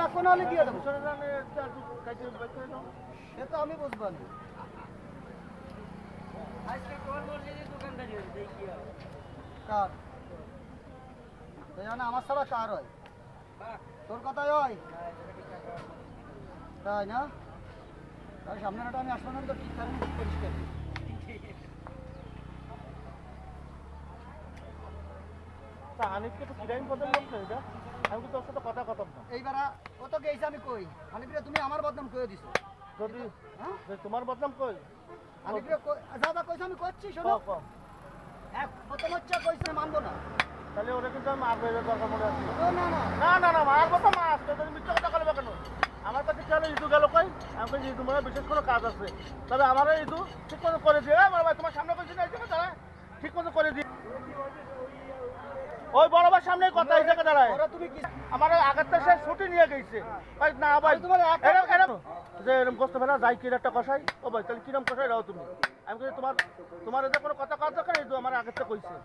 এখন হলে দিয়ে দেবো সে তো আমি বুঝবো না কার জানা আমার ছাড়া কার হয় তোর কথাই হয় তাই না তাই সামনেটা আমি আসবো না তো ঠিক কারণে ঠিক পরিষ্কার হানিফকে তো কিরাইম পদের লোক না এটা আমি তো তোর সাথে কথা কথা না এইবার ও তো গেছে আমি কই হানিফরে তুমি আমার বদনাম করে দিছো যদি হ্যাঁ তোমার বদনাম কই হানিফরে দাদা কইছো আমি করছি শোনো এক প্রথম হচ্ছে কইছে মানবো না তাহলে ওরা কিন্তু আমি মারবো এর দরকার মনে আছে ও না না না না না মারবো তো মাছ তো তুমি মিথ্যা কথা বলবে কেন আমার কাছে চলে ইদু গেল কই আমি কই ইদু মানে বিশেষ কোনো কাজ আছে তবে আমারও ইদু ঠিক মতো করে দিয়ে আমার ভাই তোমার সামনে কইছি না এই জায়গা দাঁড়ায় ঠিক মতো করে দিয়ে ওই বড় ভাই সামনে কথা এই জায়গা দাঁড়ায় ওরা তুমি কি আমার আগের থেকে সে ছুটি নিয়ে গেছে ভাই না ভাই তোমার এরকম যে এরকম করতে পারে যাই কি একটা কষাই ও ভাই তাহলে কিরম কষাই রাও তুমি আমি কই তোমার তোমার এদের কোনো কথা কথা করে ইদু আমার আগের থেকে কইছে